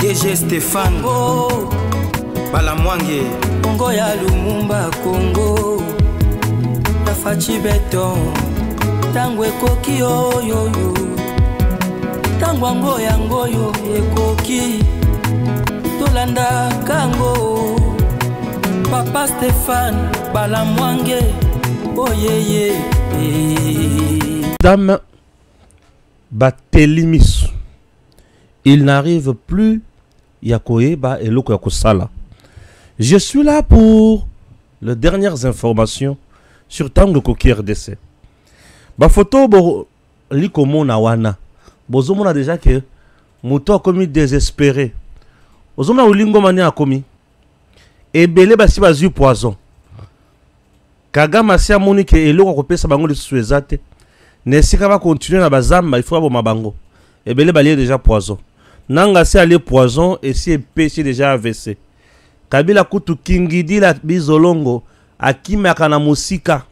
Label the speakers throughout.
Speaker 1: DG Stéphane Balamwange
Speaker 2: Congo ya Lumumba Congo Tafachi Beton Tangwe koki oyoyo Tangwango yangoyo ekoki Tolanda kango Papa Stéphane Balamwange Oyeye
Speaker 3: Dame Batelimisu. Il n'arrive plus Yakoeba et Loko Yakosala. Je suis là pour les dernières informations sur Tango Koki RDC. Ba photo bo likomo na wana. Bozomo na déjà que moto a commis désespéré. Bozomo na ulingo mani a commis. Ebele basi bazu poison. Kagama si amoni ke eloko kopesa bango lisusu ezate. Nesika va continuer na bazamba il faut abo mabango. Ebele balié déjà poison. Nanga si aller poison et si péché déjà AVC. Kabila kutu kingidi la bizolongo akime akana musika.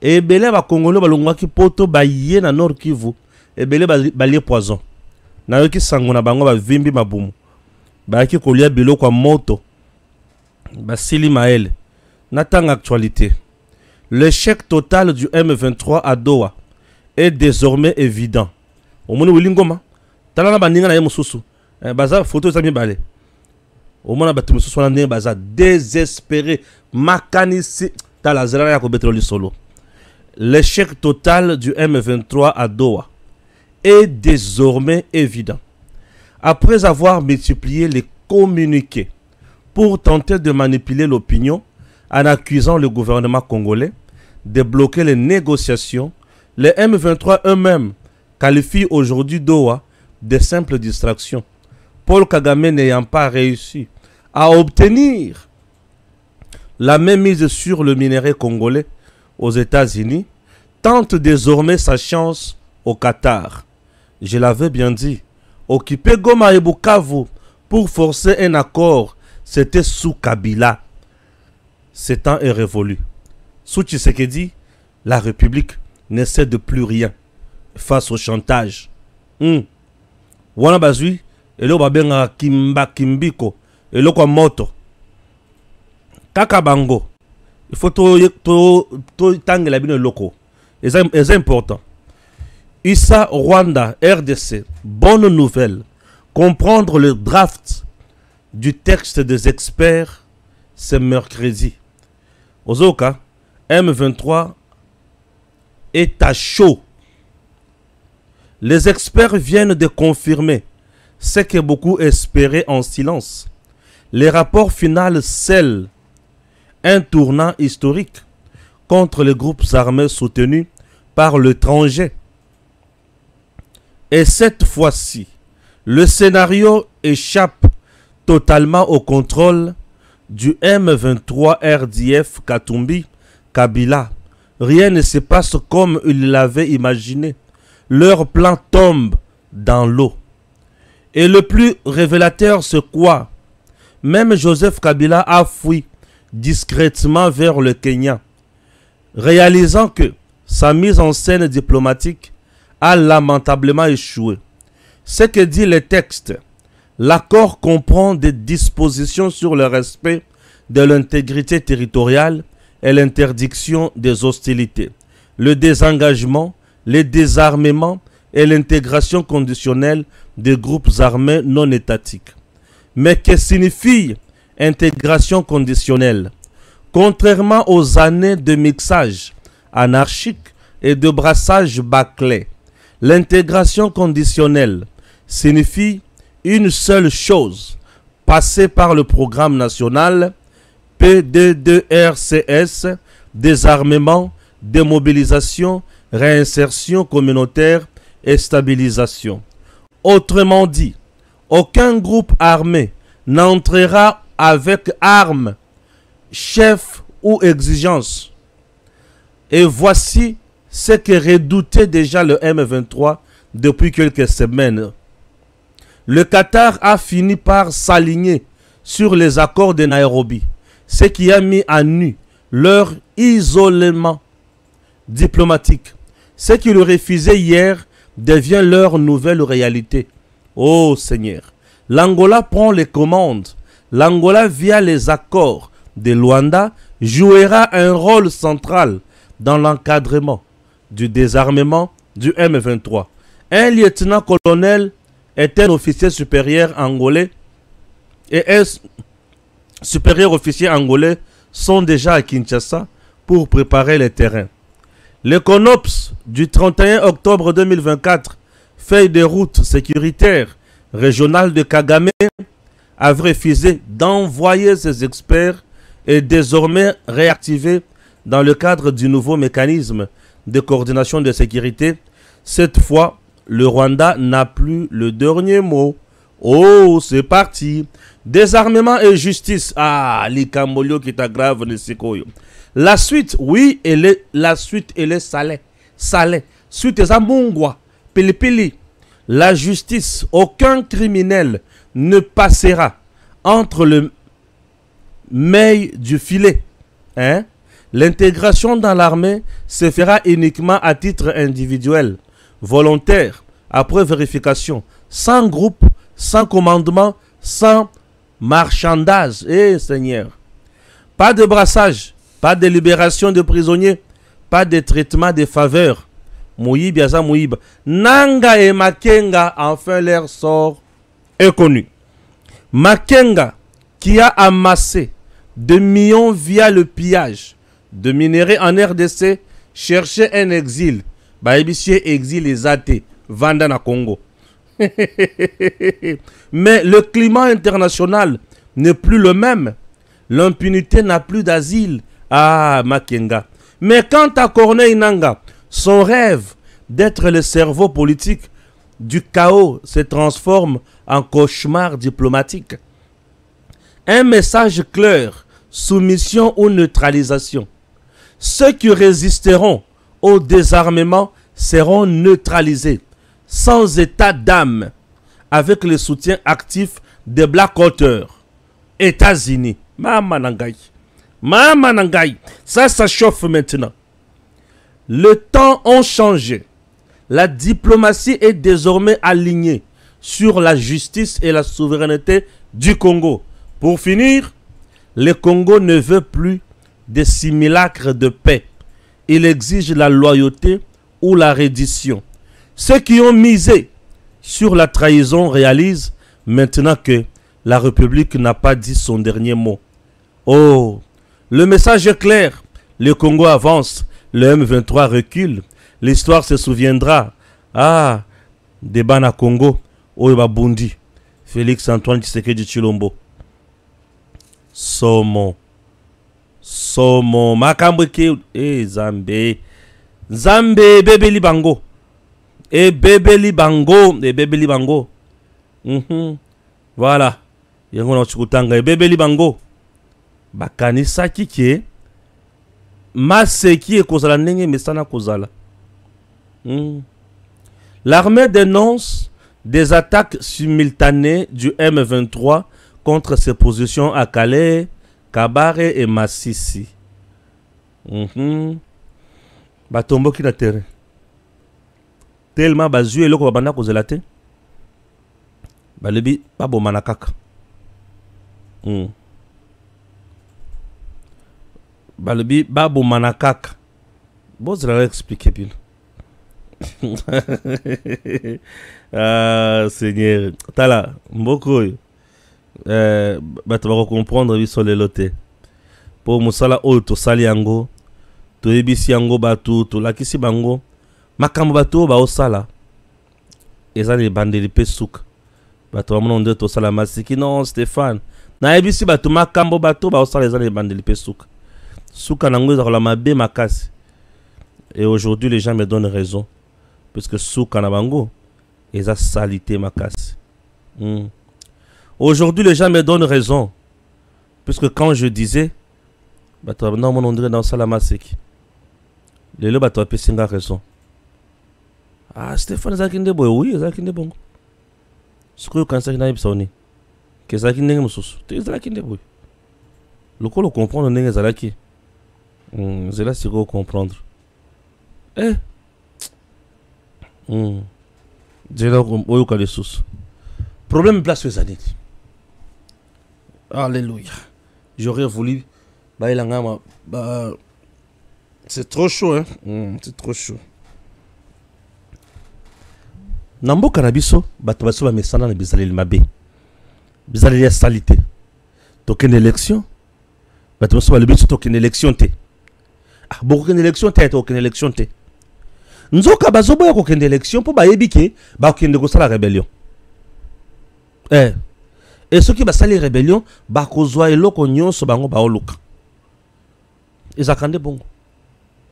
Speaker 3: Ebele ba Congolais balongwa ki poto ba yé na Nord Kivu. Ebele balié poison. Na yoki sango na bango ba vimbi mabumu. Ba ki kolia bilo kwa moto. Ba sili maele. Natang actualité. L'échec total du M23 à Doha est désormais évident. Au moins Wilingoma. Talana baninga na ye mususu. Baza photo za mi balé. Au moins batu mususu na ndenge baza désespéré. Makanisi talazela ya ko betroli solo. L'échec total du M23 à Doha est désormais évident. Après avoir multiplié les communiqués pour tenter de manipuler l'opinion en accusant le gouvernement congolais de bloquer les négociations, les M23 eux-mêmes qualifient aujourd'hui Doha de simples distractions. Paul Kagame n'ayant pas réussi à obtenir la même mise sur le minerai congolais aux États-Unis, tente désormais sa chance au Qatar. Je l'avais bien dit, occuper Goma et Bukavu pour forcer un accord, c'était sous Kabila. Ce temps est révolu. Sous Tshisekedi, la République ne cède plus rien face au chantage. Wana bazui, elo babenga kimba kimbiko, elo kwa moto. Kaka bango. Il faut to tangue la bine loko. C'est important. Issa Rwanda, RDC, bonne nouvelle. Comprendre le draft du texte des experts, c'est mercredi. Ozoka, M23 est à chaud. Les experts viennent de confirmer ce que beaucoup espéraient en silence. Les rapports finaux scellent un tournant historique contre les groupes armés soutenus par l'étranger. Et cette fois-ci, le scénario échappe totalement au contrôle du M23 RDF Katumbi Kabila. Rien ne se passe comme ils l'avaient imaginé. Leur plan tombe dans l'eau. Et le plus révélateur, c'est quoi? Même Joseph Kabila a fui discrètement vers le Kenya, réalisant que sa mise en scène diplomatique a lamentablement échoué. Ce que dit le texte, l'accord comprend des dispositions sur le respect de l'intégrité territoriale et l'interdiction des hostilités, le désengagement, le désarmement et l'intégration conditionnelle des groupes armés non étatiques. Mais que signifie intégration conditionnelle? Contrairement aux années de mixage anarchique et de brassage bâclé, l'intégration conditionnelle signifie une seule chose: passer par le programme national P22RCS, désarmement, démobilisation, réinsertion communautaire et stabilisation. Autrement dit, aucun groupe armé n'entrera avec armes, chef ou exigence. Et voici ce que redoutait déjà le M23 depuis quelques semaines. Le Qatar a fini par s'aligner sur les accords de Nairobi, ce qui a mis à nu leur isolement diplomatique. Ce qu'ils refusaient hier devient leur nouvelle réalité. Oh Seigneur, l'Angola prend les commandes. L'Angola, via les accords de Luanda, jouera un rôle central dans l'encadrement du désarmement du M23. Un lieutenant-colonel est un officier supérieur angolais et un supérieur officier angolais sont déjà à Kinshasa pour préparer les terrains. Le CONOPS du 31 octobre 2024, feuille de route sécuritaire régionale de Kagame, avait refusé d'envoyer ses experts et désormais réactivé dans le cadre du nouveau mécanisme de coordination de sécurité. Cette fois, le Rwanda n'a plus le dernier mot. Oh, c'est parti. Désarmement et justice. Ah, l'ikambolio qui est grave, le sikoyo. La suite, oui, la suite, elle est salée. Salée. Suite est amungwa. Pili pili. La justice, aucun criminel ne passera entre le mail du filet. Hein? L'intégration dans l'armée se fera uniquement à titre individuel, volontaire, après vérification, sans groupe, sans commandement, sans marchandage. Eh Seigneur. Pas de brassage, pas de libération de prisonniers, pas de traitement de faveurs. Moïb, Yaza Moïb. Nanga et Makenga, enfin leur sort est connu. Makenga, qui a amassé de millions via le pillage de minerais en RDC, cherchait un exil. Baïbissier exil les athées, Vanda na Congo. Mais le climat international n'est plus le même. L'impunité n'a plus d'asile. Ah, Makenga. Mais quant à Corneille Nangaa, son rêve d'être le cerveau politique du chaos se transforme en cauchemar diplomatique. Un message clair, soumission ou neutralisation. Ceux qui résisteront au désarmement seront neutralisés, sans état d'âme, avec le soutien actif des Blackwater, États-Unis. Mama Nangai. Mama Nangai. Ça chauffe maintenant. Le temps ont changé. La diplomatie est désormais alignée sur la justice et la souveraineté du Congo. Pour finir, le Congo ne veut plus des simulacres de paix. Il exige la loyauté ou la reddition. Ceux qui ont misé sur la trahison réalisent maintenant que la République n'a pas dit son dernier mot. Oh, le message est clair. Le Congo avance, le M23 recule. L'histoire se souviendra. Ah, débat na Congo, Oeba Bundi, Félix Antoine Tshisekedi Tshilombo. Somo, Makambweke, Zambe, Bebeli Bango, Bebeli Bango, Voilà, Yango na Chukutanga, Bebeli Bango, Bakanisa Kike, Maseki et Kozala Nenge Mesana Kozala. L'armée dénonce des attaques simultanées du M23 contre ses positions à Calais, Kabare et Massissi. Batombo qui na terrain. Tellement bazu et loko babanda kozela te. Balebi babo manakaka. Balebi babo manakaka. Bon, je vais expliquer bien. Ah, Seigneur. Tala, mboko. Bato bako comprendre biso lelo te. Po musala oyo tosali yango, toyebisi yango bato, tolakisi bango. Makambo bato ba osala. Eza le bandeli pe suka. Bato bamono nde tosala masiki non Stéphane. Na yebisi bato makambo bato ba osala eza le bandeli pe suka. Suka nango eza la mabe makasi. Et aujourd'hui les gens me donnent raison. Parce que Souka Nabango, ils ont salité ma casse. Aujourd'hui, les gens me donnent raison. Puisque quand je disais, non, mon André dans Salamasek, les lots bateaux a raison. Ah, Stéphane Zakinde Boy, oui, Zakinde Bongo. Ce que quand ça n'a pas sonné, que Zakinde Moussous, tu es Zakinde Boy. Le coup, le comprendre, n'est pas Zalaki. C'est là, c'est quoi comprendre. Eh? J'ai là oyo kale sous. Problème place aux années. Alléluia. J'aurais voulu. C'est trop chaud, hein. C'est trop chaud. Nambo Kanabiso, Batabaso va mesana na bizaleli mabe. Bizaleli ya salité. Token élection. Batabaso va le biso token élection te. Ah, beaucoup une élection te, token élection te. Nzoka bazo boya koken élection pour bayebi ke ba kokende ko sala rébellion. Et ceux qui va salir rébellion, ba kozwa eloko nyonso bango ba oluka. Ezakande bongo.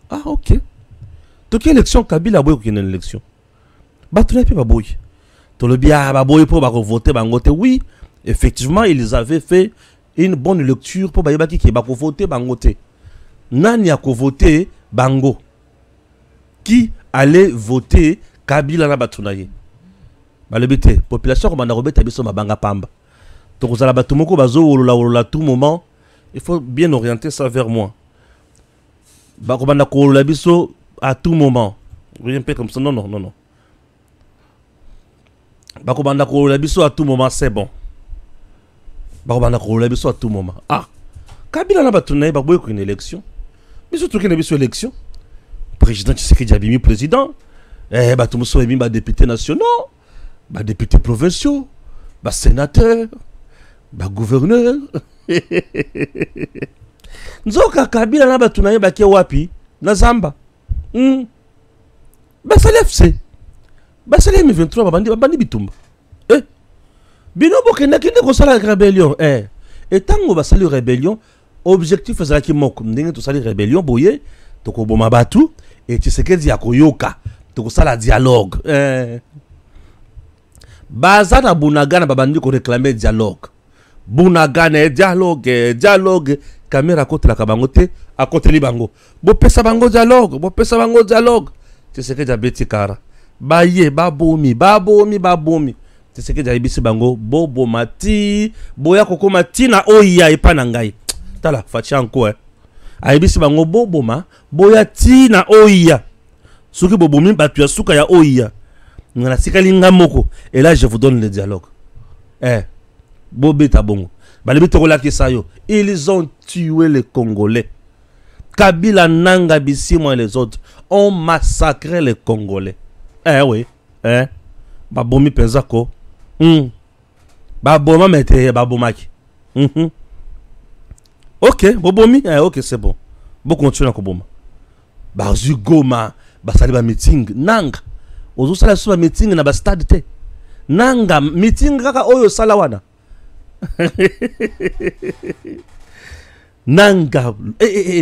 Speaker 3: Ah, ok. Token élection Kabila boya koken élection. Batouné pe baboy. Tolobia baboy pour voter bangote. Oui, effectivement, ils avaient fait une bonne lecture pour bayebaki ki ba voter bangote. Nani a voté bango. Qui allait voter Kabila na batunaye. Balebite population comme na robeta biso mabanga pamba. Donc za la batumoko bazo wolola tout moment, il faut bien orienter ça vers moi. Ba ko banda ko la biso à tout moment. Rien pas comme ça non. Bakobanda ko la biso à tout moment, c'est bon. Bakobanda ko la biso à tout moment. Ah, Kabila na batunaye ba boy ko une élection. Mais surtout qu'il y a une élection. Président Tshisekedi Abimi président. Batumuso Abimi ba députés nationaux, ba députés provinciaux, ba sénateurs, ba gouverneurs. Nzoka Kabila na batunaye ba ke wapi na Zamba. Ba salefse. Basale M23 babandi bitumba. Bino bokenda kende ko sala rébellion. Et tango basali rébellion, objectif ezalaki moko ndenge to sali rébellion boye to ko boma batu et Tshisekedi ya koyoka to ko sala dialogue. Bazana Bunagana babandi ko réclamer dialogue. Bunagana dialogue caméra côté la kabangote à côté libango. Bo pesa bango dialogue. Tshisekedi ya beti kara. Baye babomi c'est ce que j'ai dit bango bobo mati boya koko mati na oya epana ngai tala fachi anko ayebisi bango bobo ma boya ti na oya soki bobomi batu ya suka ya oya ngana sikali ngamoko et là je vous donne le dialogue bobeta bongo balebi tokola kisayo ils ont tué les Congolais. Kabila nanga bisimo et les autres ont massacré les Congolais. Oui. Babomi penzako. Baboma mete babomaki. Ok, bobomi. Ok, c'est bon. Bon continue à koboma. Bazu goma, basali ba meeting nanga. Ozo sala so ba meeting na ba stade te. Nanga meeting kaka oyo sala wana. Nanga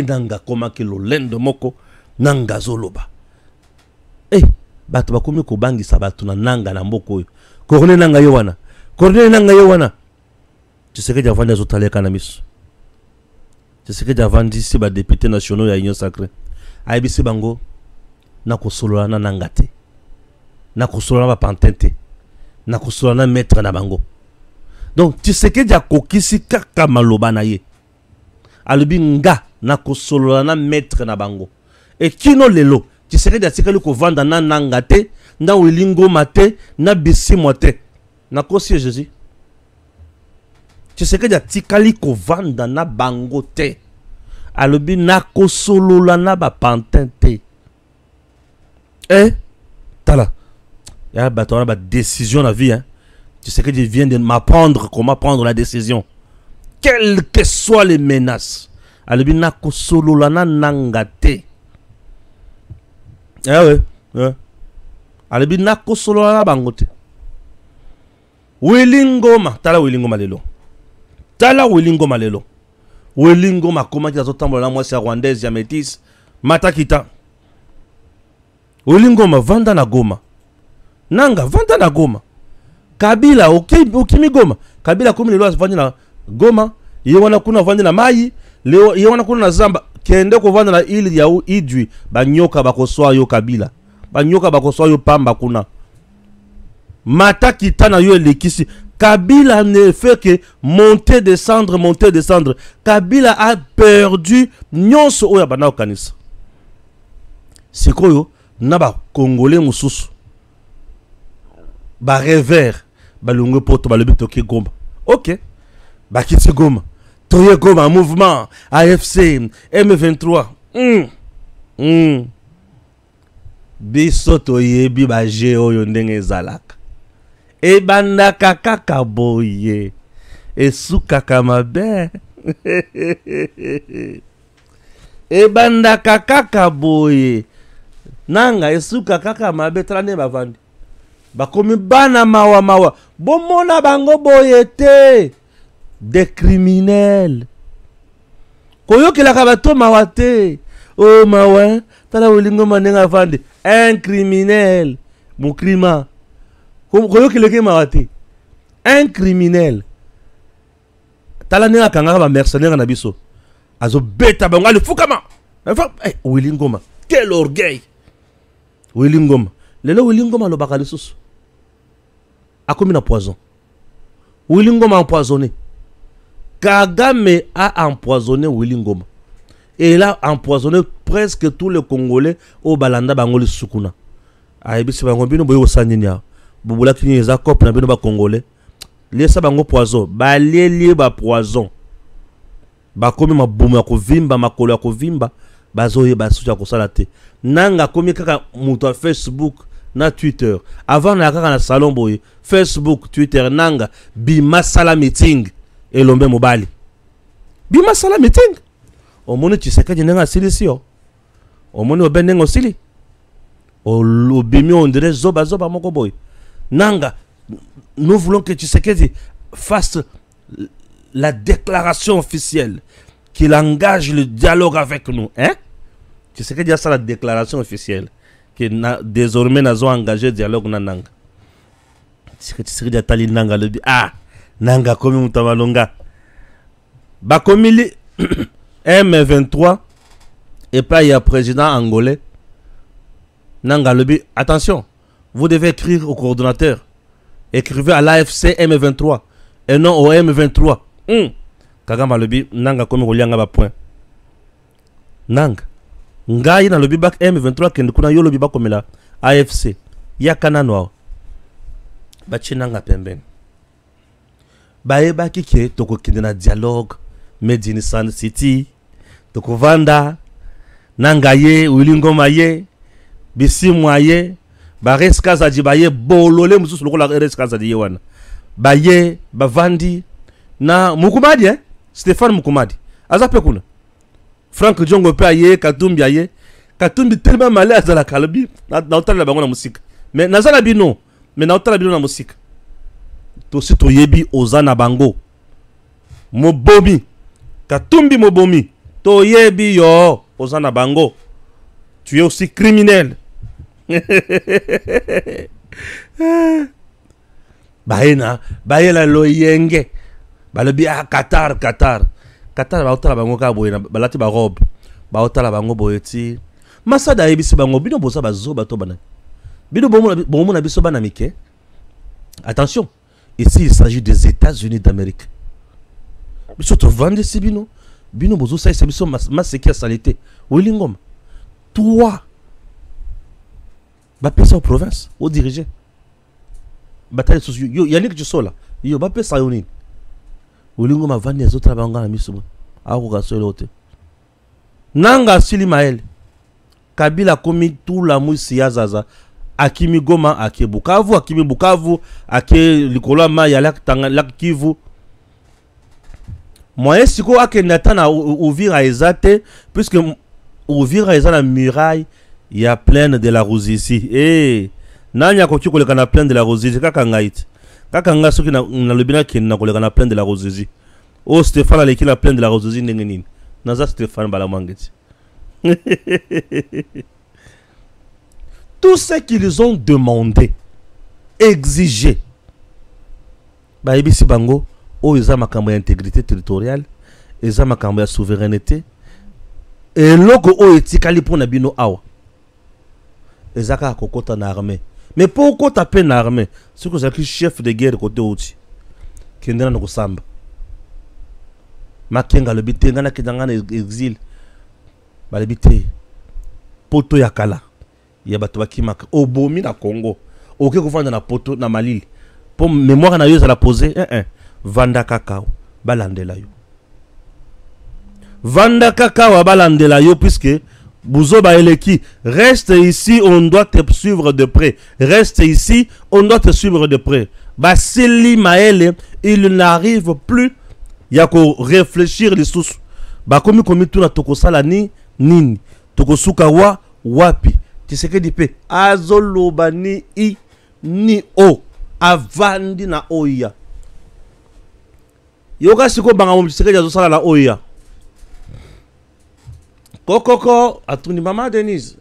Speaker 3: nanga koma kilo lendo moko nanga zoloba. Bato bakomi ko bangisa bato na nanga na mboko oyo. Corne nanga yo wana. Tshisekedi avandi azotaleka na miso. Tshisekedi avandi si ba députés nationaux ya Union Sacrée. Ayebisi bango na kosolola na nanga te. Na kosolola ba pantente. Na kosolola na maître na bango. Donc Tshisekedi akokisi kaka maloba na ye. Alobi nga na kosolola na maître na bango. Et kino lelo Tshisekedi atikali ko vanda na nangate na wilingo mate na bisimo te na kosi Jésus. Tshisekedi atikali ko vanda na bango te alobi na kosolola na ba pantente. Tala ya bato ba décision la vie hein. Tshisekedi vient de m'apprendre comment prendre la décision quelles que soient les menaces alobi na kosolola na nangate. Ouais. Alebi nako solo na bangote. Wilingoma, tala Wilingoma lelo. Wilingoma koma ki azotambola na mwasi ya rwandaise ya métis matakita. Wilingoma vanda na Goma. Nanga vanda na Goma. Kabila okimi Goma. Kabila komi lelo vanda na Goma, yewana kuna vanda na Mai, leo yewana kuna na Zamba. Kende ko vanda na ili ya idwi banyoka bakoswa yo Kabila banyoka bakoswa yo pamba kuna mata kitana yo elekisi Kabila ne fait que monter descendre. Kabila a perdu nyonso oya bana okanisa sikoyo na ba congolais mususu ba revers balongwe poto balobi toke Goma. OK. Bakiti Goma. Toye Goma mouvement AFC M23. Biso toyebi ba je oyo ndenge ezalaka. Ebandaka kaka boye. Esukaka mabe. Ebandaka kaka boye. Nanga esuka kaka mabe trane bavandi. Bakomi bana mawa. Bomona bango boye te. Des criminels. Koyokelaka bato mawa te. Oh mawa. Tala Wilingo manenga vandi. Un criminel. Mon crima. Koyokeleke mawa te. Un criminel. Tala nenga kangaka ba mercenaire na biso. Azo beta bango ali fukama. Wilingo ma. Quel orgueil. Wilingo ma. Lelo Wilingo ma lo bakali susu. Akomi na poison. Wilingo ma empoisonné. Kagame a empoisonné Wilingo ma. Et il a empoisonné presque tous les Congolais au Balanda Bangoli Sukuna. Aibisi bango bino boyo sanyinya. Bubula kinyi eza kop na bino ba Congolais. Liesa bango poison. Ba lié ba poison. Ba komi mabumu ya kovimba makolo ya kovimba. Bazoye ba suja kosala te. Nanga komi kaka muto Facebook na Twitter. Avant na kaka na salon boye. Facebook, Twitter, nanga bima sala meeting elombe mobali. Bima sala meeting. Omoni Tshisekedi nenga silisio. Omoni obenengo sili. Obimi on dirait zoba moko boy. Nanga, nous voulons que Tshisekedi fasse la déclaration officielle qu'il engage le dialogue avec nous, hein? Tshisekedi a ça la déclaration officielle que désormais nous avons engagé le dialogue na nanga. Tshisekedi a tali nanga le nanga komi mutamalonga. Bakomili M23 et pas il y a président angolais. Nanga lobi, attention, vous devez écrire au coordonnateur. Écrivez à l'AFC M23 et non au M23. Kagama lobi, nanga komi kolianga ba point. Nanga. Ngai na lobi bak M23 kendukuna yo lobi bakomela AFC. Yakana noa. Bachi nanga pemben. Bae baki ke toko kindena dialogue. Made in Sun City. Toko vanda. Nanga ye, Wilingo maye. Bisimu aye. Bares kazaji baye. Bolole mususu loko la res kazaji ye wana. Baye, bavandi. Na Mukumadi Stéphane Mukumadi. Azape kuna. Frank Djongo pe aye, Katumbi aye. Katumbi tellement malé azala kalabi. Na otala la bango na musika. Mais nazala bino. Mais na otala bino na musika. Tosi to yebi ozana bango. Mobomi. Katumbi mobomi. To yebi yo ozana bango. Tu es aussi criminel. Baena loyenge. Balobi Qatar. Qatar ba otala bango ka boyena balati ba robe. Ba otala bango boyeti. Masada yebisi bango bino boza bazoba to bana. Bino bomo na biso bana mike. Attention, ici il s'agit des États-Unis d'Amérique. Biso to vendre si bino. Bino bozo sa biso maseki ya salité. Wilingom. Toi. Ba pesa au province, au diriger. Bataille sociaux. Yo Yannick Djosola. Yo ba pesa yoni. Wilingom a vendre les autres banga na miso. Ako ga solote. Nanga Sili Mael. Kabila komi tout la musi ya zaza. Akimi Goma, Ake Bukavu, Akimi Bukavu, Ake Likola Ma Yalak Tangalak Kivu. Moi, si quoi Ake Natana ouvrir à Ezate, puisque ouvrir à Ezate la muraille, il y a plein de la rose ici. Eh, Nanya Koki ko le kana plein de la rose ici, Kakangait. Kakanga soki na le bina ki na ko le kana plein de la rose ici. Oh Stéphane a l'équipe la plein de la rose ici ndengenin. Naza Stéphane Balamangeti. Tout ce qu'ils ont demandé, exigé, bah ibisi bango, oh ils ont ma campagne d'intégrité territoriale, ils ont ma campagne de souveraineté, et logo oh etikali pour nabino awa, ils ont qu'à kokota na armée, mais pourquoi taper na armée, c'est que c'est le chef de guerre côté outi, qui n'est pas dans samba, makenga le bité, ngana kidanga na exil, bah le bité, poto yakala. Il y a des gens qui obomi na Congo. Ok, vous faites na poto na Mali. pour mémoire na yo ça la poser vanda kakao balandela yo vanda kakao balandela yo puisque Bouzoba Eleki, reste ici, on doit te suivre de près. Reste ici, on doit te suivre de près. Basili Maël, il n'arrive plus. Il y a qu'à réfléchir les sous. Bakomi komi tuna tokosala ni nini. Tokosuka wa wapi. Tu sais que dit pe azoloba ni I ni O. Avandi na oya. Yoga siko banga mo tseke jazo sala la oya. Kokoko, atuni maman Denise.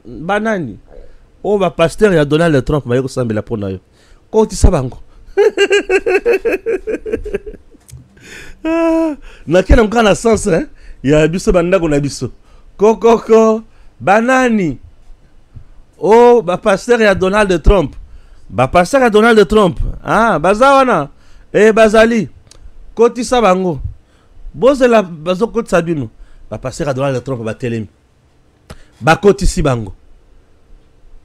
Speaker 3: Banani. Oh, ba pasteur ya Donald Trump, ma yoko sambe la pona yo. Ko ti sabango. Na kena mkana sens, hein? Ya biso bandako na biso. Kokoko, banani. Oh, ba pasteur ya Donald Trump. Ba pasteur ya Donald Trump. Ah, bazawana. Bazali. Ko ti sabango. Bozela bazo ko tsabino. Ba passer à Donald Trump ba telemi ba koti sibango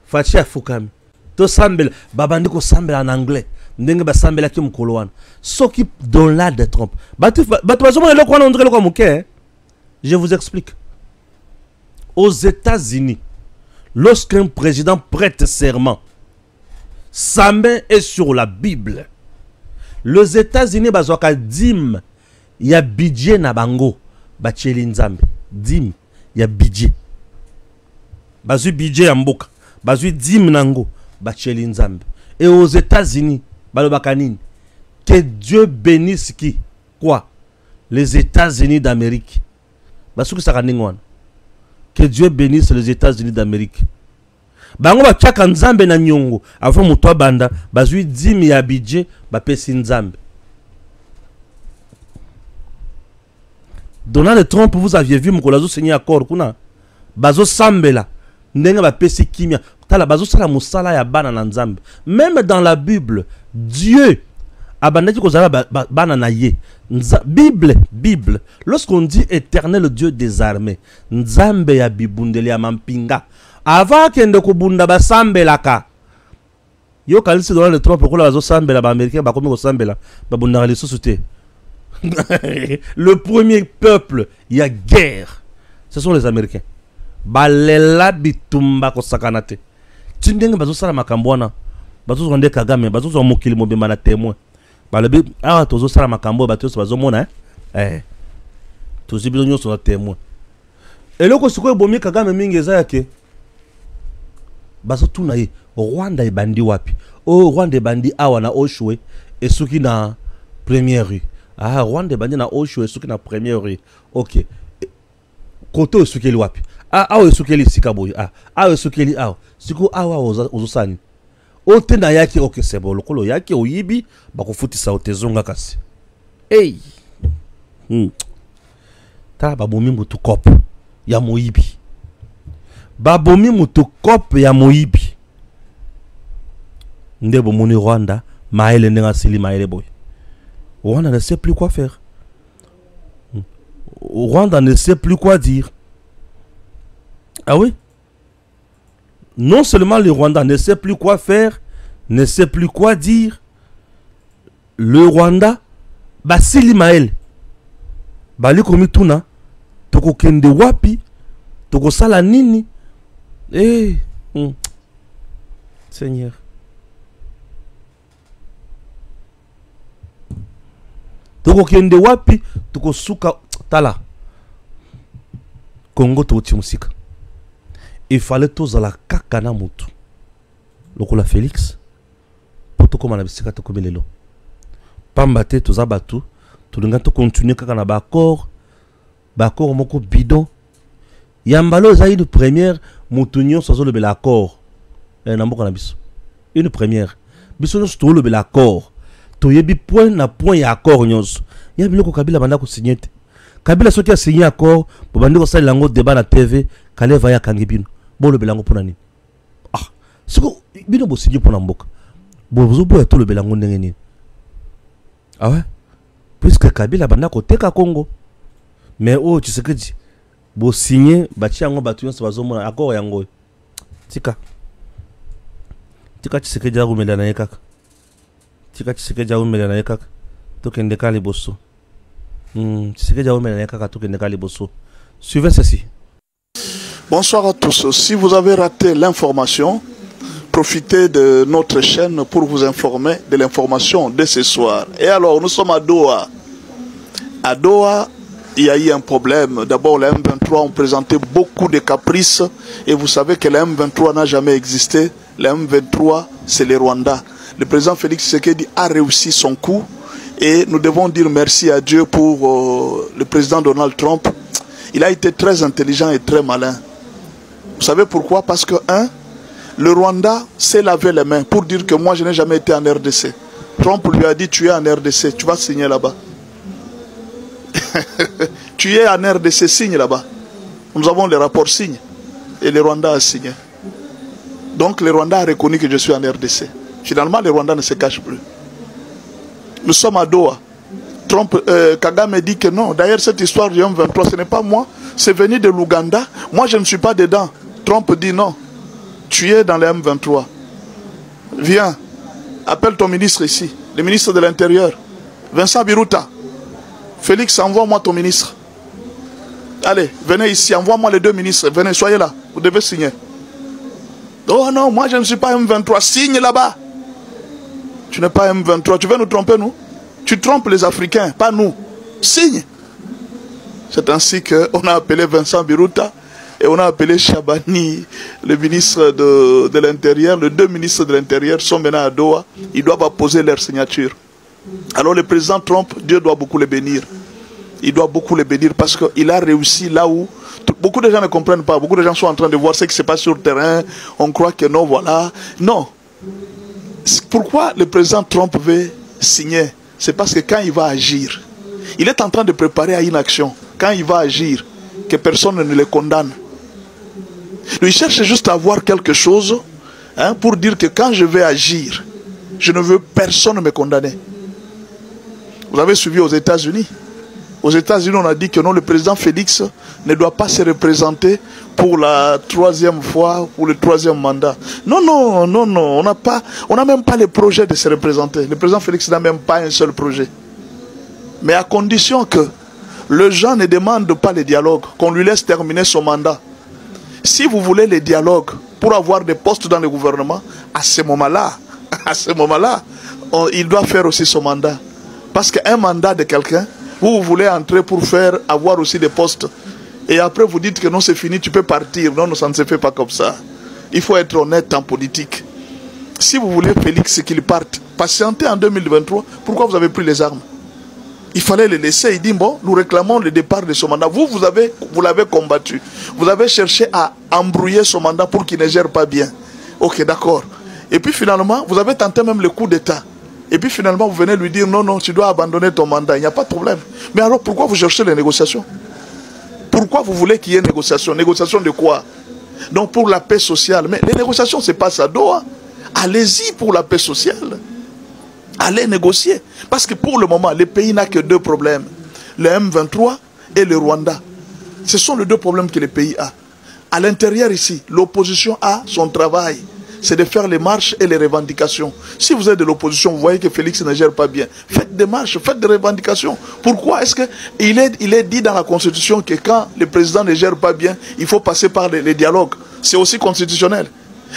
Speaker 3: fachi afukami to sambela babandi ko sambela en anglais ndenge ba sambela ki mukolo wana soki Donald Trump batu bazomona eloko wana ondre eloko muke. Je vous explique. Aux États-Unis, lorsqu'un président prête serment, sa main est sur la Bible. Les États-Unis bazwaka dim ya budget na bango. Bacheli nzambe dim ya budget bazu budget ya mboka bazu dim nango bacheli nzambe. Et aux États-Unis balobaka nini? Que Dieu bénisse qui quoi? Les États-Unis d'Amérique. Basuki saka ningwana. Que Dieu bénisse les États-Unis d'Amérique. Bango ba chaka nzambe na nyongo avant muto banda bazu dim ya budget bapesi nzambe. Donald Trump, vous aviez vu Mokolazo signer accord kuna bazo sambela ndenga ba pesi kimia tala bazo sala musala ya bana na nzambe. Même dans la Bible, Dieu abandaki kozala bana na ye. Bible, lorsqu'on dit éternel Dieu des armées, nzambe ya bibundeli ya mampinga avant kende ko bunda ba sambelaka. Yo kalisi Donald Trump ko la bazo sambela ba américain ba komi ko sambela ba bunda les sociétés. Le premier peuple, il y a guerre. Ce sont les Américains. Balela bitumba ko sakanate. Tindenge bazo sala makambwana. Bazo zonde Kagame, bazo zo mokili mobemba na témoin. Balabi ah tozo sala makambo bato bazo mona tozo bilonyo so na témoin. Eloko siko bomi Kagame mingi eza yake. Bazo tuna ye Rwanda ebandi wapi? Oh Rwanda ebandi awa na Oshwe esuki na première rue. Ah, Rwanda bandi na Osho esuki na première rue. OK. Koto esukeli wapi? Ah, awo esukeli sikaboy. Ah, esukeli awo. Siku awa ozosani. Ote na yaki OK c'est bon. Lokolo yaki oyibi bakofutisa otezonga kasi. Hey. Ta babomi mutu kop ya moyibi. Babomi mutu kop ya moyibi. Ndebo moni Rwanda, maele nenga sili maele boy. Rwanda ne sait plus quoi faire. Rwanda ne sait plus quoi dire. Ah oui? Non seulement le Rwanda ne sait plus quoi faire, ne sait plus quoi dire. Le Rwanda, Basili Maël, Bali komituna, toko kende wapi, toko sala nini. Seigneur. Toko kende wapi toko suka tala Congo to musika. Il fallait tous la kakana mutu lokola Félix poto koma na bisika to komelelo pambate to zabatu to linga to continuer kaka na ba accord moko bidon yambalo za une première mutunyo sozo le bel accord na mboka na biso une première biso no sto le bel accord. Toyebi point na point ya accord nyonso. Ya biloko Kabila banda ko signer te. Kabila soki a signé accord, bo bandi ko sala lango débat na TV, kale va ya kangibino. Bo le belango pona nini? Ah, siko bino bo signer pona mboka. Bo zo bo to le belango ndenge nini? Ah ouais? Puisque Kabila banda ko teka Congo. Mais oh tu sais que dit bo signer ba ti yango batu nyonso bazo mona accord yango. Tika tu sais que dia rumela na yekaka. tika Tshisekedi aumela na ye kaka tokende ka liboso. Tshisekedi aumela na ye kaka tokende ka liboso. Suivez ceci.
Speaker 1: Bonsoir à tous. Si vous avez raté l'information, profitez de notre chaîne pour vous informer de l'information de ce soir. Et alors, nous sommes à Doha. À Doha, il y a eu un problème. D'abord, les M23 ont présenté beaucoup de caprices. Et vous savez que les M23 n'a jamais existé. Les M23, c'est les Rwandais. Le président Félix Tshisekedi a réussi son coup. Et nous devons dire merci à Dieu pour le président Donald Trump. Il a été très intelligent et très malin. Vous savez pourquoi? Parce que, le Rwanda s'est lavé les mains pour dire que moi je n'ai jamais été en RDC. Trump lui a dit tu es en RDC, tu vas signer là-bas. Tu es en RDC, signe là-bas. Nous avons les rapports signe. Et le Rwanda a signé. Donc le Rwanda a reconnu que je suis en RDC. Finalement le Rwanda ne se cache plus. Nous sommes à Doha. Kagame dit que non. D'ailleurs cette histoire du M23 ce n'est pas moi. C'est venu de l'Ouganda. Moi je ne suis pas dedans. Trump dit non. Tu es dans les M23. Viens, appelle ton ministre ici, le ministre de l'Intérieur, Vincent Biruta. Félix, envoie-moi ton ministre. Allez, venez ici, envoie-moi les deux ministres. Venez, soyez là, vous devez signer. Oh non, moi je ne suis pas M23, signe là-bas. Tu n'es pas M23, tu veux nous tromper nous? Tu trompes les Africains, pas nous. Signe. C'est ainsi qu'on a appelé Vincent Biruta. Et on a appelé Chabani, le ministre de l'Intérieur. Les deux ministres de l'Intérieur sont maintenant à Doha. Ils doivent apposer leur signature. Alors le président Trump, Dieu doit beaucoup le bénir. Il doit beaucoup le bénir parce qu'il a réussi là où beaucoup de gens ne comprennent pas. Beaucoup de gens sont en train de voir ce qui se passe sur le terrain. On croit que non, voilà. Non. Pourquoi le président Trump veut signer? C'est parce que quand il va agir, il est en train de préparer à une action. Quand il va agir, que personne ne le condamne. Il cherche juste à avoir quelque chose pour dire que quand je vais agir, je ne veux personne me condamner. Vous avez suivi aux États-Unis. Aux États-Unis, on a dit que non, le président Félix ne doit pas se représenter pour la troisième fois, pour le troisième mandat. Non, non, non, non, on n'a même pas le projet de se représenter. Le président Félix n'a même pas un seul projet. Mais à condition que les gens ne demandent pas le dialogue, qu'on lui laisse terminer son mandat. Si vous voulez les dialogues pour avoir des postes dans le gouvernement, à ce moment-là, il doit faire aussi son mandat. Parce qu'un mandat de quelqu'un, vous voulez entrer pour avoir aussi des postes. Et après vous dites que non, c'est fini, tu peux partir. Non, non, ça ne se fait pas comme ça. Il faut être honnête en politique. Si vous voulez Félix qu'il parte, patientez en 2023, pourquoi vous avez pris les armes? Il fallait le laisser. Il dit, bon, nous réclamons le départ de son mandat. Vous l'avez combattu. Vous avez cherché à embrouiller son mandat pour qu'il ne gère pas bien. Ok, d'accord. Et puis finalement, vous avez tenté même le coup d'État. Et puis finalement, vous venez lui dire, non, non, tu dois abandonner ton mandat. Il n'y a pas de problème. Mais alors, pourquoi vous cherchez les négociations? Pourquoi vous voulez qu'il y ait négociation? Négociation de quoi? Donc pour la paix sociale. Mais les négociations, c'est pas ça. Doha. Allez-y pour la paix sociale. Allez négocier. Parce que pour le moment, le pays n'a que deux problèmes. Le M23 et le Rwanda. Ce sont les deux problèmes que le pays a. À l'intérieur ici, l'opposition a son travail. C'est de faire les marches et les revendications. Si vous êtes de l'opposition, vous voyez que Félix ne gère pas bien. Faites des marches, faites des revendications. Pourquoi? Est-ce qu'il est dit dans la Constitution que quand le président ne gère pas bien, il faut passer par les dialogues. C'est aussi constitutionnel.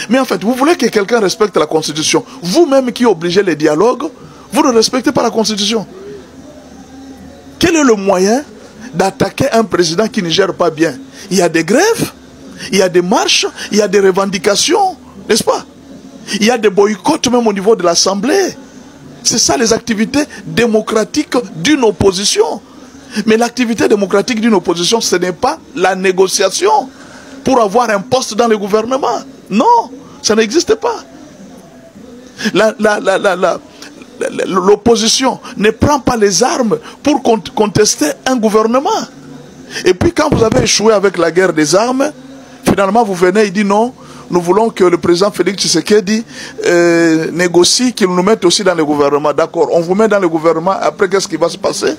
Speaker 1: Mais en fait, vous voulez que quelqu'un respecte la Constitution. Vous-même qui obligez les dialogues, vous ne respectez pas la Constitution. Quel est le moyen d'attaquer un président qui ne gère pas bien? Il y a des grèves, il y a des marches, il y a des revendications, n'est-ce pas? Il y a des boycotts même au niveau de l'Assemblée. C'est ça les activités démocratiques d'une opposition. Mais l'activité démocratique d'une opposition, ce n'est pas la négociation pour avoir un poste dans le gouvernement. Non, ça n'existe pas. L'opposition ne prend pas les armes pour contester un gouvernement. Et puis quand vous avez échoué avec la guerre des armes, finalement vous venez et dit non, nous voulons que le président Félix Tshisekedi négocie, qu'il nous mette aussi dans le gouvernement. D'accord, on vous met dans le gouvernement, après qu'est-ce qui va se passer?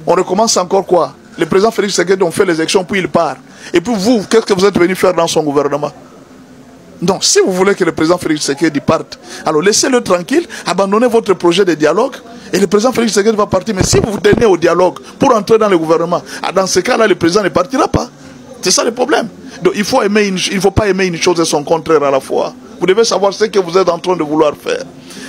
Speaker 1: On recommence encore quoi? Le président Félix Tshisekedi, on fait les élections, puis il part. Et puis vous, qu'est-ce que vous êtes venu faire dans son gouvernement? Donc, si vous voulez que le président Félix Tshisekedi parte, alors laissez-le tranquille, abandonnez votre projet de dialogue, et le président Félix Tshisekedi va partir. Mais si vous vous tenez au dialogue pour entrer dans le gouvernement, dans ce cas-là, le président ne partira pas. C'est ça le problème. Donc, il ne faut pas aimer une chose et son contraire à la fois. Vous devez savoir ce que vous êtes en train de vouloir faire.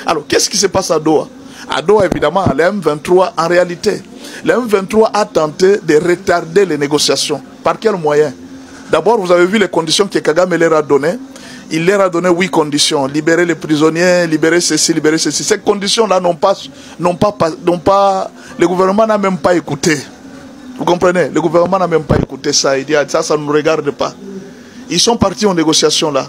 Speaker 1: Alors, qu'est-ce qui se passe à Doha? À Doha, évidemment, le M23, en réalité, le M23 a tenté de retarder les négociations. Par quel moyen? D'abord, vous avez vu les conditions que Kagame leur a données. Il leur a donné 8 conditions. Libérer les prisonniers, libérer ceci, libérer ceci. Ces conditions-là le gouvernement n'a même pas écouté. Vous comprenez? Le gouvernement n'a même pas écouté ça. Il dit, ça ne nous regarde pas. Ils sont partis en négociation là.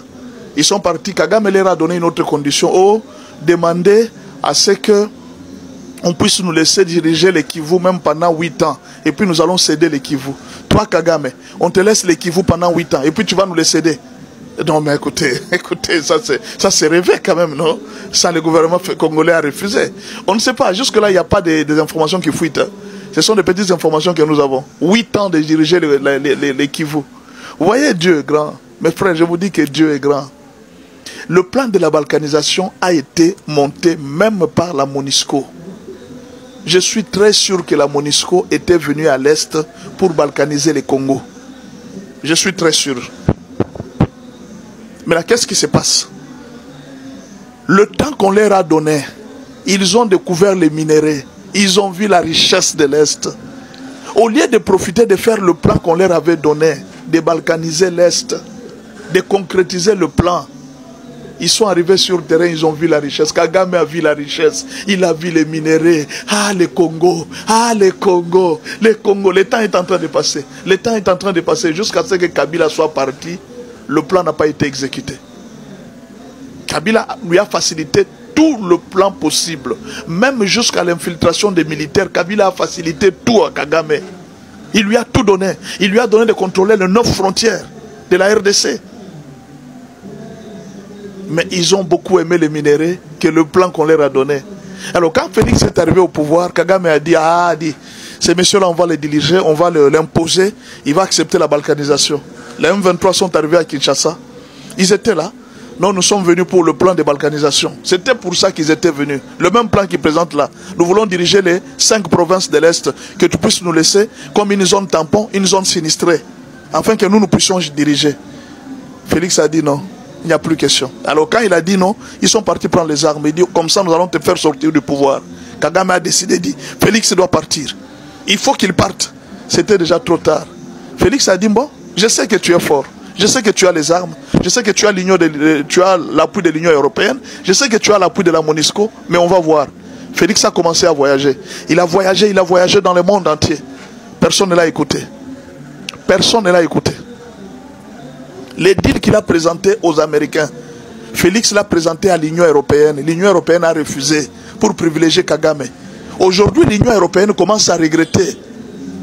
Speaker 1: Ils sont partis. Kagame leur a donné une autre condition. Demander à ce que on puisse nous laisser diriger le Kivu même pendant 8 ans. Et puis nous allons céder le Kivu. Toi, Kagame, on te laisse le Kivu pendant 8 ans. Et puis tu vas nous les céder. Non, mais écoutez, ça c'est rêvé quand même, non? Ça, le gouvernement congolais a refusé. On ne sait pas, jusque-là, il n'y a pas des informations qui fuitent. Ce sont des petites informations que nous avons. 8 ans de diriger les Kivu. Vous voyez Dieu est grand. Mes frères, je vous dis que Dieu est grand. Le plan de la balkanisation a été monté même par la MONUSCO. Je suis très sûr que la MONUSCO était venue à l'Est pour balkaniser les Congo. Je suis très sûr. Mais là, qu'est-ce qui se passe? Le temps qu'on leur a donné, ils ont découvert les minéraux. Ils ont vu la richesse de l'Est. Au lieu de profiter de faire le plan qu'on leur avait donné, de balkaniser l'Est, de concrétiser le plan, ils sont arrivés sur le terrain, ils ont vu la richesse. Kagame a vu la richesse. Il a vu les minéraux. Ah, le Congo. Ah, le Congo. Le Congo. Le temps est en train de passer. Le temps est en train de passer jusqu'à ce que Kabila soit parti. Le plan n'a pas été exécuté. Kabila lui a facilité tout le plan possible. Même jusqu'à l'infiltration des militaires, Kabila a facilité tout à Kagame. Il lui a tout donné. Il lui a donné de contrôler les 9 frontières de la RDC. Mais ils ont beaucoup aimé les minéraux que le plan qu'on leur a donné. Alors quand Félix est arrivé au pouvoir, Kagame a dit, ces messieurs-là, on va les diriger, on va l'imposer, il va accepter la balkanisation. Les M23 sont arrivés à Kinshasa. Ils étaient là. Non, nous sommes venus pour le plan de balkanisation. C'était pour ça qu'ils étaient venus. Le même plan qu'ils présentent là. Nous voulons diriger les 5 provinces de l'Est, que tu puisses nous laisser comme une zone tampon, une zone sinistrée, afin que nous puissions diriger. Félix a dit non. Il n'y a plus question. Alors quand il a dit non, ils sont partis prendre les armes. Il dit, comme ça nous allons te faire sortir du pouvoir. Kagame a décidé, dit, Félix doit partir. Il faut qu'il parte. C'était déjà trop tard. Félix a dit, bon, je sais que tu es fort. Je sais que tu as les armes. Je sais que tu as l'appui de l'Union européenne. Je sais que tu as l'appui de la MONUSCO. Mais on va voir. Félix a commencé à voyager. Il a voyagé dans le monde entier. Personne ne l'a écouté. Personne ne l'a écouté. Les deals qu'il a présentés aux Américains, Félix l'a présenté à l'Union européenne. L'Union européenne a refusé pour privilégier Kagame. Aujourd'hui, l'Union européenne commence à regretter.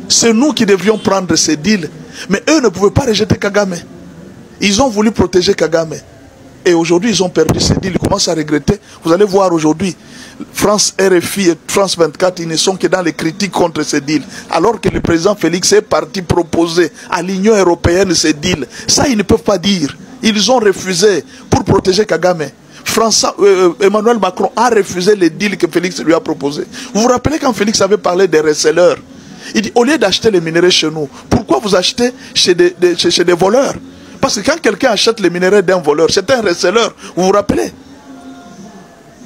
Speaker 1: C'est nous qui devions prendre ces deals. Mais eux ne pouvaient pas rejeter Kagame. Ils ont voulu protéger Kagame. Et aujourd'hui, ils ont perdu ces deals. Ils commencent à regretter. Vous allez voir aujourd'hui, France RFI et France 24, ils ne sont que dans les critiques contre ces deals. Alors que le président Félix est parti proposer à l'Union européenne ces deals. Ça, ils ne peuvent pas dire. Ils ont refusé pour protéger Kagame. Emmanuel Macron a refusé les deals que Félix lui a proposés. Vous vous rappelez quand Félix avait parlé des resellers? Il dit, au lieu d'acheter les minéraux chez nous, pourquoi vous achetez chez des voleurs? Parce que quand quelqu'un achète les minéraux d'un voleur, c'est un reseller. Vous vous rappelez?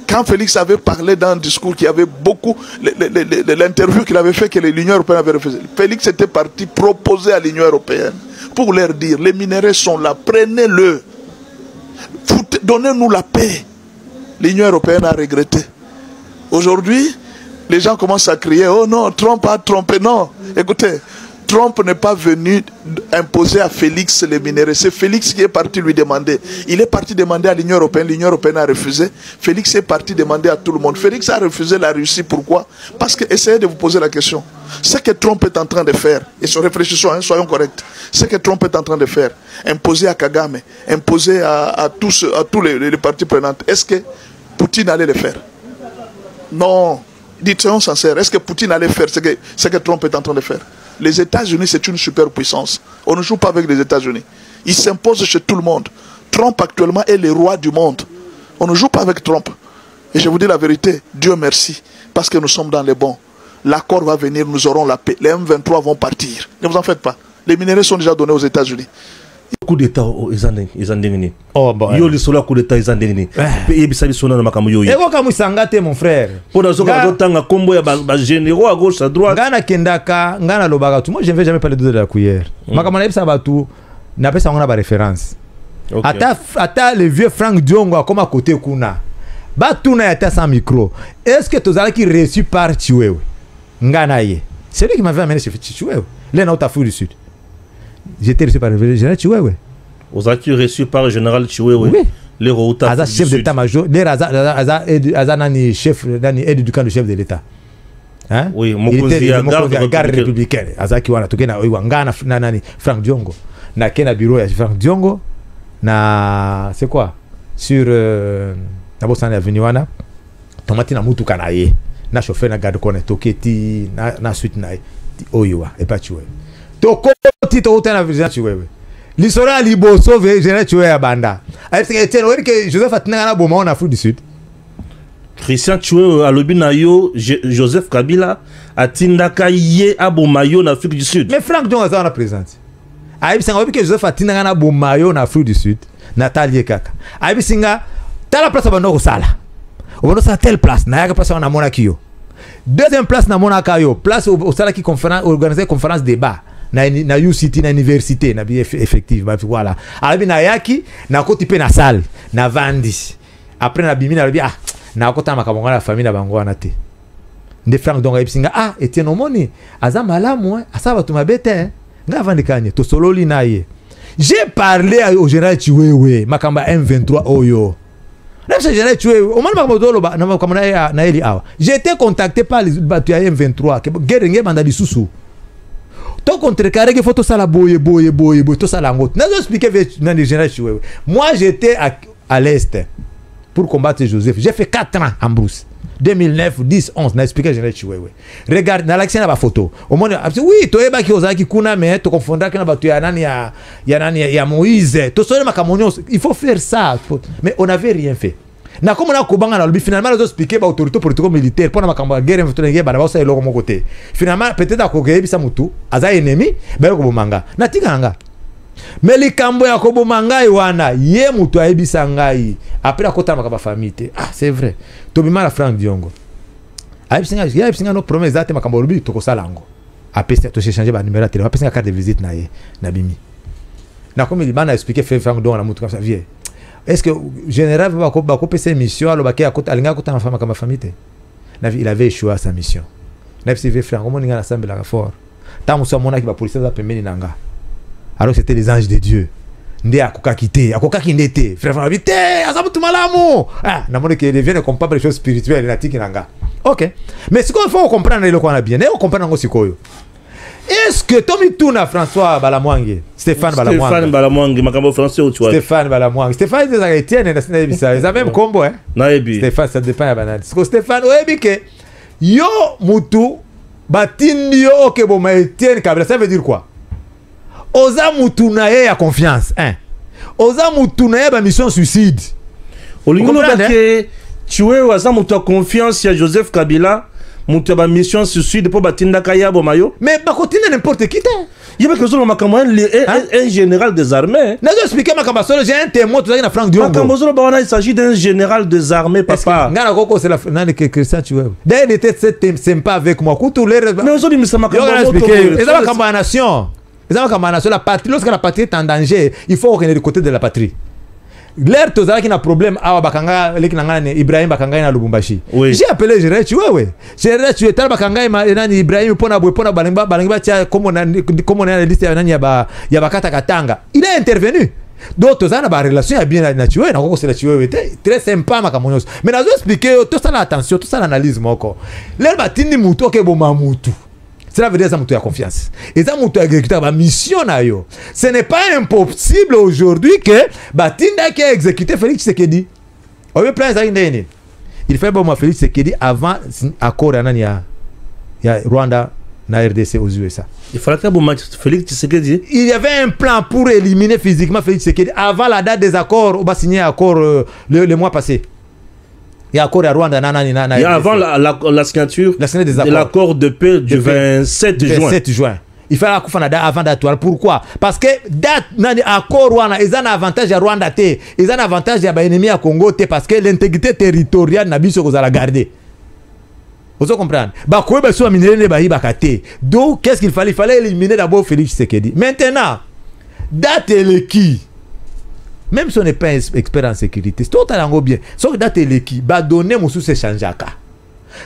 Speaker 1: Quand Félix avait parlé dans un discours qui avait beaucoup, l'interview qu'il avait fait que l'Union européenne avait refusé, Félix était parti proposer à l'Union européenne pour leur dire, les minéraux sont là, prenez-le. Donnez-nous la paix. L'Union européenne a regretté. Aujourd'hui, les gens commencent à crier, oh non, Trump a trompé. Non, écoutez, Trump n'est pas venu imposer à Félix les minéraux. C'est Félix qui est parti lui demander. Il est parti demander à l'Union européenne a refusé. Félix est parti demander à tout le monde. Félix a refusé la Russie. Pourquoi? Parce que, essayez de vous poser la question. Ce que Trump est en train de faire, et réfléchissons, soyons corrects, ce que Trump est en train de faire, imposer à Kagame, imposer à tous les parties prenantes, est-ce que Poutine allait le faire? Non. Dites-nous sincère, est-ce que Poutine allait faire ce que Trump est en train de faire? Les États-Unis, c'est une superpuissance. On ne joue pas avec les États-Unis. Ils s'imposent chez tout le monde. Trump actuellement est le roi du monde. On ne joue pas avec Trump. Et je vous dis la vérité, Dieu merci, parce que nous sommes dans les bons. L'accord va venir, nous aurons la paix. Les M23 vont partir. Ne vous en faites pas. Les minéraux sont déjà donnés aux États-Unis.
Speaker 3: Coup d'état aux Andengini.
Speaker 4: Oh, bon.
Speaker 3: Yo, le solo coup d'état aux Andengini. Et puis ça, ils sont dans le Makamuyo.
Speaker 4: Et quoi, Moussangate, mon frère?
Speaker 3: Pour dans ce cas, d'autant combo, il y a généraux à gauche, à droite.
Speaker 4: Gana Kendaka, Gana Lobagatou. Moi, je ne vais jamais parler de la cuillère. Makamana Sabatou n'a pas ça, on a pas référence. Ata le vieux Frank Diongo comme à côté Kuna. Batuna était sans micro. Est-ce que tu as qui reçu par Chiwewe? Nganaye. C'est lui qui m'avait amené chez Chiwewe. Là, on t'a fou du Sud. J'étais reçu par le général Chiwewe.
Speaker 3: Vous avez reçu par le général Chiwewe.
Speaker 4: Oui.
Speaker 3: Les Routa.
Speaker 4: Aza chef d'état-major. Les Aza nani chef, nani aide du camp du chef de l'État. Hein?
Speaker 3: Oui,
Speaker 4: il était garde républicaine. Aza qui wana tokena Ngana nani Frank Diongo. Na kena bureau ya Frank Diongo. Na c'est quoi? Sur na bosana avenue wana. Tomati na mutu kanaye. Na chauffeur na garde kone toketi na suite na oyowa et pas Chiwewe. Toko tito utana vision Chiwewe. L'histoire libo sauve général Chiwewe ya banda. Est-ce que Joseph Atinanga na boma en Afrique du Sud?
Speaker 3: Christian Chiwewe alobi na yo Joseph Kabila atindaka ye abomayo en Afrique du Sud.
Speaker 4: Mais Frank Diongo azana présente. Aïbi singa obi que Joseph Atinanga na bomayo en Afrique du Sud. Nathalie kaka. Aïbi singa tala place bando ko sala. Obono sa telle place na yaka place na mona kiyo. Deuxième place na mona kayo, place au sala qui conférence organiser conférence débat. Na UCT na université na bi effective ba voilà. Alabi na yaki na koti pe na salle na vandi. Après na bimi na bi na kota makabonga la famille na bango na te. Nde Frank donc ebsinga Etienne Omoni aza malamu asa batu mabete nga vandi kanye to sololi na ye. J'ai parlé au général Chiwewe makamba M23 oyo. J'ai été contacté par les batu ya M23 que guerre nge banda lisusu. To contrecarrer que faut tout ça la boye tout ça la ngote. N'a expliqué dans le général Chiwewe. Moi j'étais à l'est pour combattre Joseph. J'ai fait 4 ans en brousse. 2009, 10, 11, n'a expliqué le général Chiwewe. Regarde dans l'action la photo. Au monde oui, to eba ki ozaki kuna mais to confondra que na batu ya nani ya Moïse. To solo makamonyo, il faut faire ça. Mais on n'avait rien fait. Na comme on a kobanga na lobi finalement les expliquer ba autorité politique militaire pour na makamba guerre mfutone ba ba sa eloko mo côté. Finalement peut-être akoge bisa mutu aza ennemi ba ko bomanga. Na tikanga. Mais les kambo ya ko bomanga wana ye mutu ayebisa ngai après akota makaba famille. Ah c'est vrai. To bima la Frank Diongo. Ayebisa no promesse ate makamba lobi to ko salango. Après to changer ba numéro de téléphone, après carte de visite na ye na bimi. Na comme il m'a expliqué Frank Diongo na mutu comme ça vie. Est-ce que général va couper ses missions à l'obaki à côté à l'inga côté ma femme comme ma famille? Il avait échoué à sa mission. N'avait pas fait comment on a assemblé la fort. Tant que mon qui va policier va permettre nanga. Alors c'était les anges de Dieu. Ndé à koka quitté, à koka kindete. Frère frère vite, azamu tumalamu. Ah, na moni que devient compare les choses spirituelles na tiki nanga. OK. Mais ce qu'il faut comprendre le quoi bien, on comprend aussi quoi. Est-ce que Tommy Touna François Balamwangi Stéphane
Speaker 3: Balamwangi makambo français ou tu vois
Speaker 4: Stéphane Balamwangi Stéphane des Haïtiens ils ont même combo hein Stéphane ça dépend ya banane Stéphane oyebi que yo mutu batindi yo ok bon mais Etienne Kabila ça veut dire quoi oza mutu na ye ya confiance hein oza mutu na ye ba mission suicide
Speaker 3: olingo que tu es oza mutu confiance ya Joseph Kabila mutu ba mission suicide pour batinda kaya bomayo
Speaker 4: mais ba kotinda n'importe qui
Speaker 3: il y a que solo makambo un général des armées
Speaker 4: n'a expliqué makambo solo j'ai un témoin tout ça na Frank Diongo
Speaker 3: makambo solo ba il s'agit d'un général des armées papa
Speaker 4: ngana koko c'est la nani que Christian Chiwewe d'ailleurs il était sympa avec moi tout les
Speaker 3: mais aujourd'hui mais ça makambo
Speaker 4: et ça makambo nation la patrie lorsque la patrie est en danger il faut reconnaître du côté de la patrie. L'air tozala qui n'a problème awa bakanga leki nangana Ibrahim bakanga na Lubumbashi. J'ai appelé Général Chiwewe. Général Chiwewe tal bakanga nani Ibrahim pona balinga tia comme on a liste nani ya bakata katanga. Il a intervenu. Donc tozala ba relation ya bien na Chiwewe na koko c'est la Chiwewe très sympa makamonyos. Mais nazo expliquer tout ça l'attention, tout ça l'analyse moko. L'air batindi mutu ke boma mutu. Cela veut dire que ça a confiance. Et ça a exécuté ma mission. Ce n'est pas impossible aujourd'hui que Batinda qui a exécuté Félix Tshisekedi. Il fait bon Félix Tshisekedi avant l'accord il y a Rwanda na RDC aux USA.
Speaker 3: Il fallait que Félix Tshisekedi.
Speaker 4: Il y avait un plan pour éliminer physiquement Félix Tshisekedi avant la date des accords. On va signer un accord le mois passé. Il y a accord à Rwanda.
Speaker 3: Il y a avant la signature de l'accord de paix du 27 juin.
Speaker 4: 27 juin. Il fallait avant date. Pourquoi? Parce que date accord Rwanda, ils ont un avantage à Rwanda, ils ont un avantage à l'ennemi à Congo, parce que l'intégrité territoriale n'a pas besoin de la garder. Vous comprenez? Donc, qu'est-ce qu'il fallait? Il fallait éliminer d'abord Félix Tshisekedi. Maintenant, date est qui? Même si on n'est pas expert en sécurité, c'est tout à bien. Sauf date est qui? Bah donner mon sous changeaka.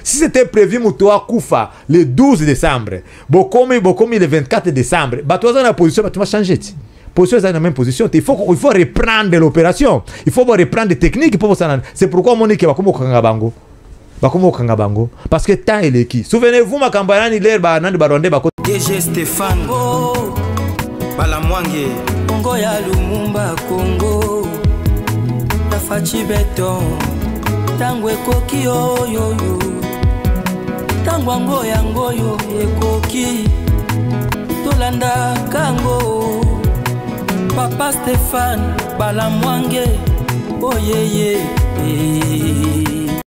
Speaker 4: Si c'était prévu Moutoua Koufa le 12 décembre, Bokomi le 24 décembre, bah toi dans la position, bah tu vas changer. Position dans la même position. Il faut reprendre l'opération. Il faut reprendre des techniques. C'est pourquoi mon équipe va comme au Kangabango. Parce que tant il est qui. Souvenez-vous ma campagne il est bah nandi baronde bako.
Speaker 2: DG Stéphane Balamwange Congo ya Lumumba Congo ta fachi beton tangwe koki yo yo yo tangwango yango yo ekoki tolanda kango Papa Stéphane Balamwange oh yeah yeah